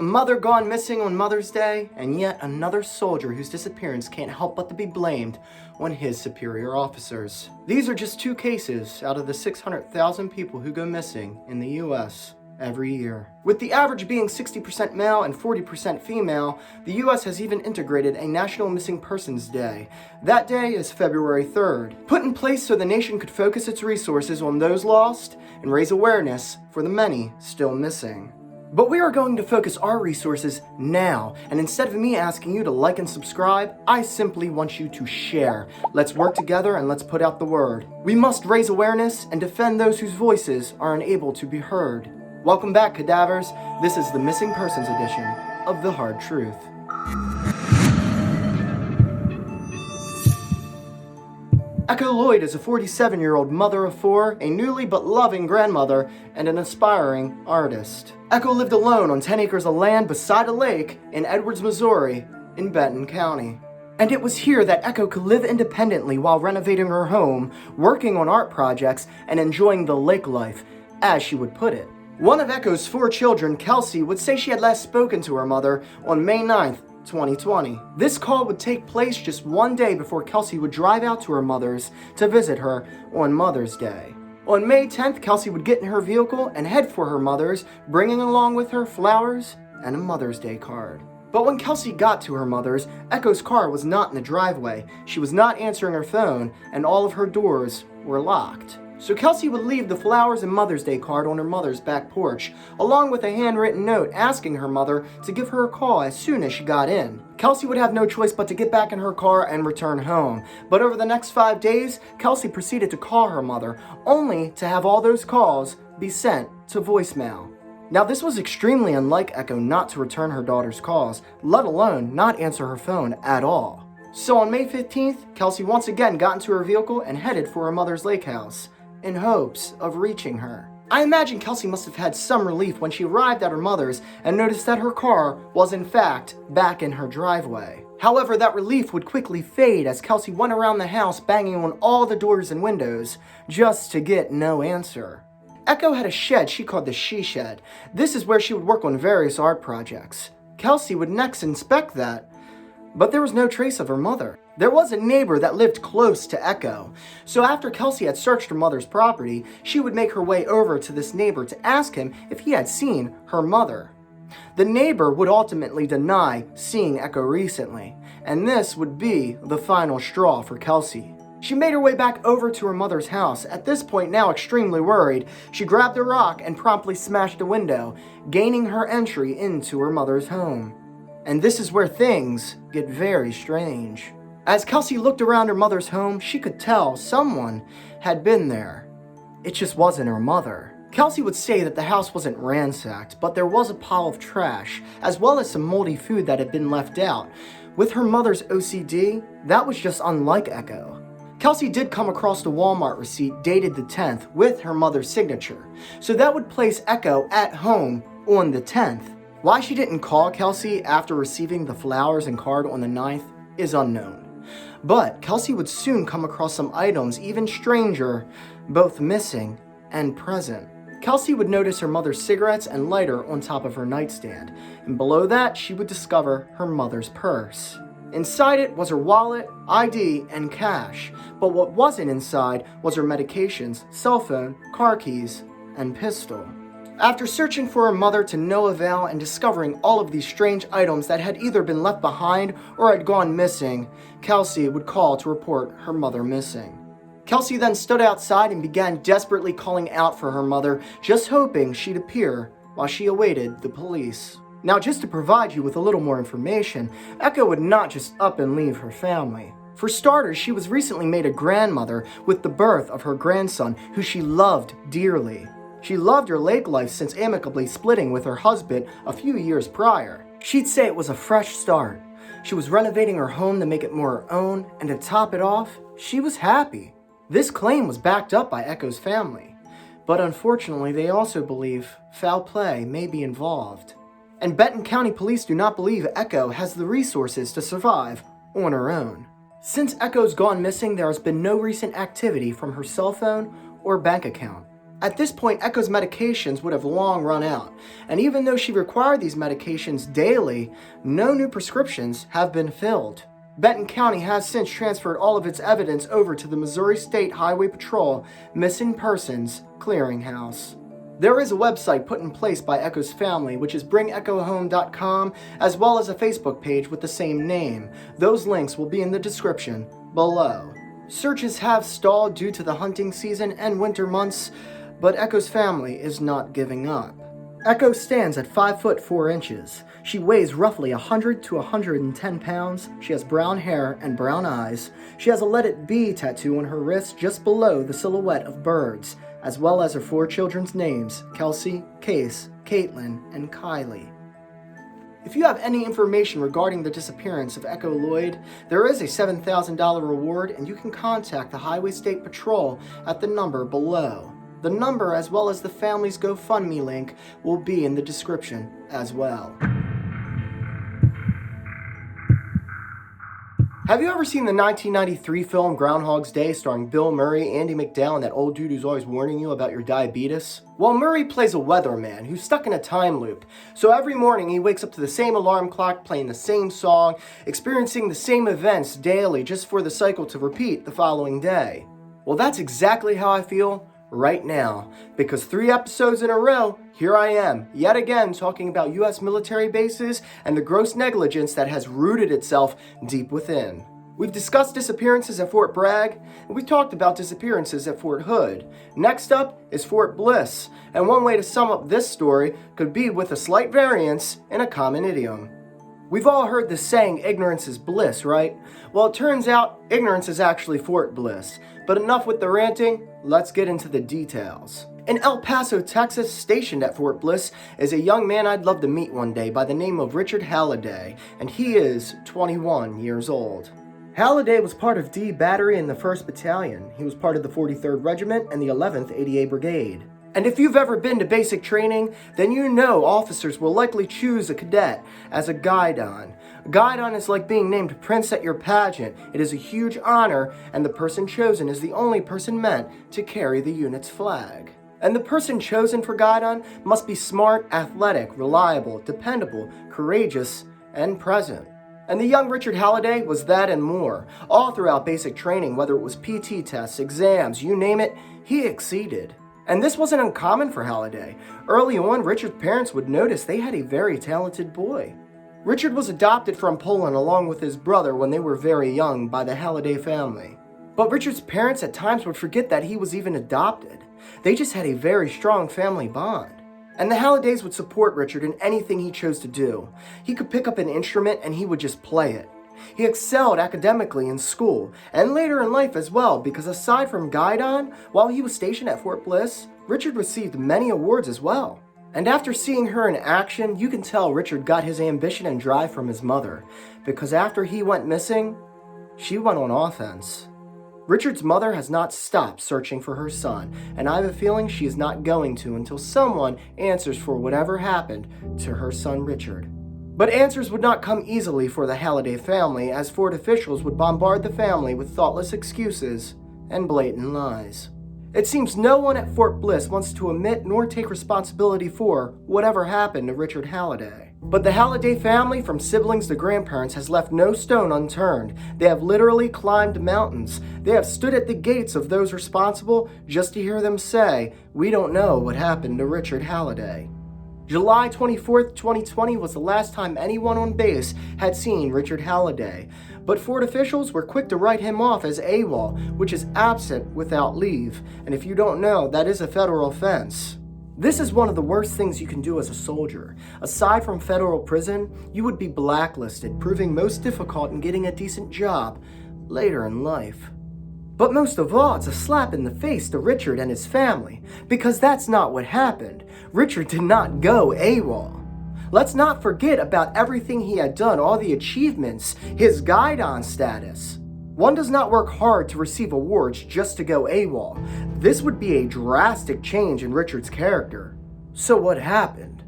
A mother gone missing on Mother's Day, and yet another soldier whose disappearance can't help but to be blamed on his superior officers. These are just two cases out of the 600,000 people who go missing in the US every year. With the average being 60% male and 40% female, the US has even integrated a National Missing Persons Day. That day is February 3rd, put in place so the nation could focus its resources on those lost and raise awareness for the many still missing. But we are going to focus our resources now, and instead of me asking you to like and subscribe, I simply want you to share. Let's work together and let's put out the word. We must raise awareness and defend those whose voices are unable to be heard. Welcome back, cadavers. This is the Missing Persons edition of The Hard Truth. Echo Lloyd is a 47-year-old mother of four, a newly but loving grandmother, and an aspiring artist. Echo lived alone on 10 acres of land beside a lake in Edwards, Missouri, in Benton County. And it was here that Echo could live independently while renovating her home, working on art projects, and enjoying the lake life, as she would put it. One of Echo's four children, Kelsey, would say she had last spoken to her mother on May 9th, 2020. This call would take place just one day before Kelsey would drive out to her mother's to visit her on Mother's Day. On May 10th, Kelsey would get in her vehicle and head for her mother's, bringing along with her flowers and a Mother's Day card. But when Kelsey got to her mother's, Echo's car was not in the driveway, she was not answering her phone, and all of her doors were locked. So Kelsey would leave the flowers and Mother's Day card on her mother's back porch, along with a handwritten note asking her mother to give her a call as soon as she got in. Kelsey would have no choice but to get back in her car and return home. But over the next 5 days, Kelsey proceeded to call her mother, only to have all those calls be sent to voicemail. Now, this was extremely unlike Echo not to return her daughter's calls, let alone not answer her phone at all. So on May 15th, Kelsey once again got into her vehicle and headed for her mother's lake house, in hopes of reaching her. I imagine Kelsey must have had some relief when she arrived at her mother's and noticed that her car was in fact back in her driveway. However, that relief would quickly fade as Kelsey went around the house banging on all the doors and windows just to get no answer. Echo had a shed she called the She Shed. This is where she would work on various art projects. Kelsey would next inspect that, but there was no trace of her mother. There was a neighbor that lived close to Echo, so after Kelsey had searched her mother's property, she would make her way over to this neighbor to ask him if he had seen her mother. The neighbor would ultimately deny seeing Echo recently, and this would be the final straw for Kelsey. She made her way back over to her mother's house. At this point, now extremely worried, she grabbed a rock and promptly smashed a window, gaining her entry into her mother's home. And this is where things get very strange. As Kelsey looked around her mother's home, she could tell someone had been there. It just wasn't her mother. Kelsey would say that the house wasn't ransacked, but there was a pile of trash, as well as some moldy food that had been left out. With her mother's OCD, that was just unlike Echo. Kelsey did come across the Walmart receipt dated the 10th with her mother's signature, so that would place Echo at home on the 10th. Why she didn't call Kelsey after receiving the flowers and card on the 9th is unknown. But Kelsey would soon come across some items even stranger, both missing and present. Kelsey would notice her mother's cigarettes and lighter on top of her nightstand, and below that she would discover her mother's purse. Inside it was her wallet, ID, and cash, but what wasn't inside was her medications, cell phone, car keys, and pistol. After searching for her mother to no avail and discovering all of these strange items that had either been left behind or had gone missing, Kelsey would call to report her mother missing. Kelsey then stood outside and began desperately calling out for her mother, just hoping she'd appear while she awaited the police. Now, just to provide you with a little more information, Echo would not just up and leave her family. For starters, she was recently made a grandmother with the birth of her grandson, who she loved dearly. She loved her lake life since amicably splitting with her husband a few years prior. She'd say it was a fresh start. She was renovating her home to make it more her own, and to top it off, she was happy. This claim was backed up by Echo's family, but unfortunately they also believe foul play may be involved. And Benton County Police do not believe Echo has the resources to survive on her own. Since Echo's gone missing, there has been no recent activity from her cell phone or bank account. At this point, Echo's medications would have long run out, and even though she required these medications daily, no new prescriptions have been filled. Benton County has since transferred all of its evidence over to the Missouri State Highway Patrol Missing Persons Clearinghouse. There is a website put in place by Echo's family, which is bringechohome.com, as well as a Facebook page with the same name. Those links will be in the description below. Searches have stalled due to the hunting season and winter months, but Echo's family is not giving up. Echo stands at 5 foot 4 inches. She weighs roughly 100 to 110 pounds. She has brown hair and brown eyes. She has a Let It Be tattoo on her wrist just below the silhouette of birds, as well as her 4 children's names, Kelsey, Case, Caitlin, and Kylie. If you have any information regarding the disappearance of Echo Lloyd, there is a $7,000 reward, and you can contact the Highway State Patrol at the number below. The number, as well as the family's GoFundMe link, will be in the description as well. Have you ever seen the 1993 film Groundhog's Day starring Bill Murray, Andy McDowell, and that old dude who's always warning you about your diabetes? Well, Murray plays a weatherman who's stuck in a time loop. So every morning he wakes up to the same alarm clock, playing the same song, experiencing the same events daily just for the cycle to repeat the following day. Well, that's exactly how I feel right now, because 3 episodes in a row, here I am, yet again talking about U.S. military bases and the gross negligence that has rooted itself deep within. We've discussed disappearances at Fort Bragg, and we've talked about disappearances at Fort Hood. Next up is Fort Bliss, and one way to sum up this story could be with a slight variance in a common idiom. We've all heard the saying, ignorance is bliss, right? Well, it turns out ignorance is actually Fort Bliss. But enough with the ranting, let's get into the details. In El Paso, Texas, stationed at Fort Bliss, is a young man I'd love to meet one day by the name of Richard Halliday, and he is 21 years old. Halliday was part of D Battery in the 1st Battalion. He was part of the 43rd Regiment and the 11th ADA Brigade. And if you've ever been to basic training, then you know officers will likely choose a cadet as a guidon. Guidon is like being named prince at your pageant. It is a huge honor, and the person chosen is the only person meant to carry the unit's flag. And the person chosen for guidon must be smart, athletic, reliable, dependable, courageous, and present. And the young Richard Halliday was that and more. All throughout basic training, whether it was PT tests, exams, you name it, he exceeded. And this wasn't uncommon for Halliday. Early on, Richard's parents would notice they had a very talented boy. Richard was adopted from Poland along with his brother when they were very young by the Halliday family. But Richard's parents at times would forget that he was even adopted. They just had a very strong family bond. And the Hallidays would support Richard in anything he chose to do. He could pick up an instrument and he would just play it. He excelled academically in school, and later in life as well, because aside from guidon, while he was stationed at Fort Bliss, Richard received many awards as well. And after seeing her in action, you can tell Richard got his ambition and drive from his mother, because after he went missing, she went on offense. Richard's mother has not stopped searching for her son, and I have a feeling she is not going to until someone answers for whatever happened to her son Richard. But answers would not come easily for the Halliday family, as Fort officials would bombard the family with thoughtless excuses and blatant lies. It seems no one at Fort Bliss wants to admit nor take responsibility for whatever happened to Richard Halliday. But the Halliday family, from siblings to grandparents, has left no stone unturned. They have literally climbed mountains. They have stood at the gates of those responsible just to hear them say, "We don't know what happened to Richard Halliday." July 24th, 2020 was the last time anyone on base had seen Richard Halliday, but Fort officials were quick to write him off as AWOL, which is absent without leave, and if you don't know, that is a federal offense. This is one of the worst things you can do as a soldier. Aside from federal prison, you would be blacklisted, proving most difficult in getting a decent job later in life. But most of all, it's a slap in the face to Richard and his family, because that's not what happened. Richard did not go AWOL. Let's not forget about everything he had done, all the achievements, his guidon status. One does not work hard to receive awards just to go AWOL. This would be a drastic change in Richard's character. So what happened?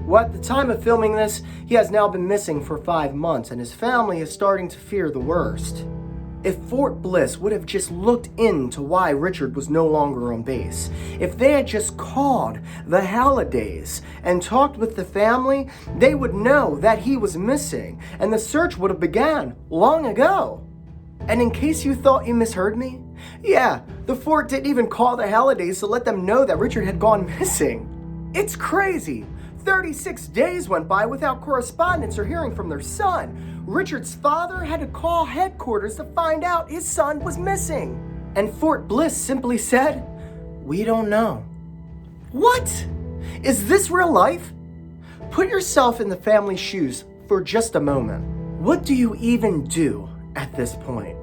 Well, at the time of filming this, he has now been missing for 5 months, and his family is starting to fear the worst. If Fort Bliss would have just looked into why Richard was no longer on base, if they had just called the Hallidays and talked with the family, they would know that he was missing, and the search would have begun long ago. And in case you thought you misheard me, yeah, the fort didn't even call the Hallidays to let them know that Richard had gone missing. It's crazy. 36 days went by without correspondence or hearing from their son. Richard's father had to call headquarters to find out his son was missing. And Fort Bliss simply said, "We don't know." What? Is this real life? Put yourself in the family's shoes for just a moment. What do you even do at this point?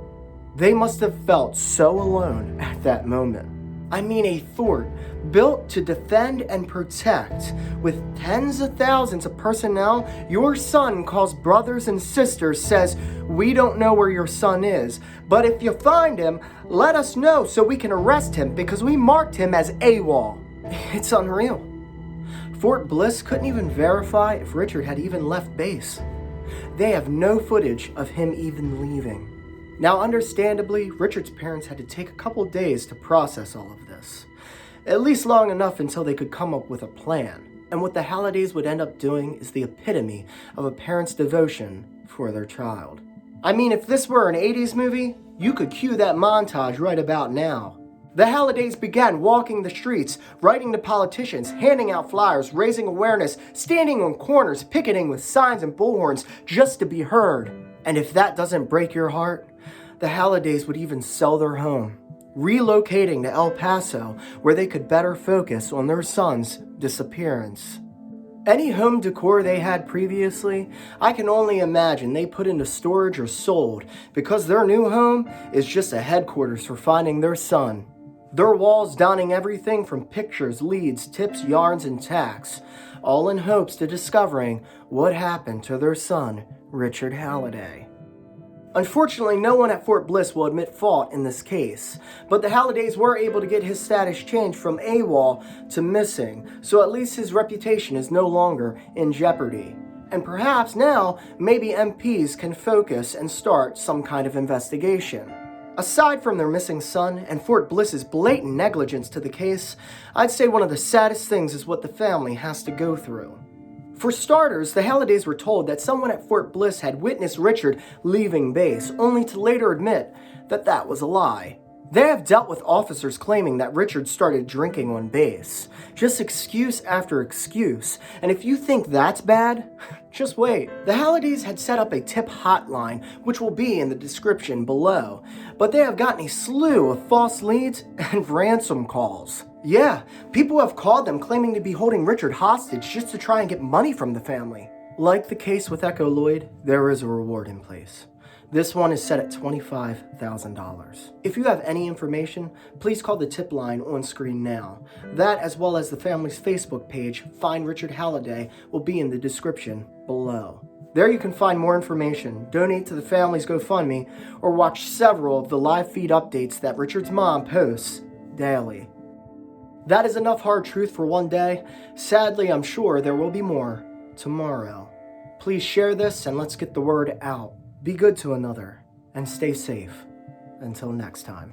They must have felt so alone at that moment. I mean, a fort built to defend and protect with tens of thousands of personnel. Your son calls brothers and sisters, says, "We don't know where your son is, but if you find him, let us know so we can arrest him because we marked him as AWOL." It's unreal. Fort Bliss couldn't even verify if Richard had even left base. They have no footage of him even leaving. Now, understandably, Richard's parents had to take a couple days to process all of this. At least long enough until they could come up with a plan. And what the Hallidays would end up doing is the epitome of a parent's devotion for their child. I mean, if this were an 80s movie, you could cue that montage right about now. The Hallidays began walking the streets, writing to politicians, handing out flyers, raising awareness, standing on corners, picketing with signs and bullhorns just to be heard. And if that doesn't break your heart, the Hallidays would even sell their home, relocating to El Paso, where they could better focus on their son's disappearance. Any home decor they had previously, I can only imagine they put into storage or sold, because their new home is just a headquarters for finding their son. Their walls donning everything from pictures, leads, tips, yarns, and tacks, all in hopes to discovering what happened to their son, Richard Halliday. Unfortunately, no one at Fort Bliss will admit fault in this case, but the Hallidays were able to get his status changed from AWOL to missing, so at least his reputation is no longer in jeopardy. And perhaps now, maybe MPs can focus and start some kind of investigation. Aside from their missing son and Fort Bliss's blatant negligence to the case, I'd say one of the saddest things is what the family has to go through. For starters, the Hallidays were told that someone at Fort Bliss had witnessed Richard leaving base, only to later admit that that was a lie. They have dealt with officers claiming that Richard started drinking on base. Just excuse after excuse, and if you think that's bad, just wait. The Hallidays had set up a tip hotline, which will be in the description below, but they have gotten a slew of false leads and ransom calls. Yeah, people have called them claiming to be holding Richard hostage just to try and get money from the family. Like the case with Echo Lloyd, there is a reward in place. This one is set at $25,000. If you have any information, please call the tip line on screen now. That, as well as the family's Facebook page, Find Richard Halliday, will be in the description below. There you can find more information, donate to the family's GoFundMe, or watch several of the live feed updates that Richard's mom posts daily. That is enough hard truth for one day. Sadly, I'm sure there will be more tomorrow. Please share this and let's get the word out. Be good to another and stay safe. Until next time.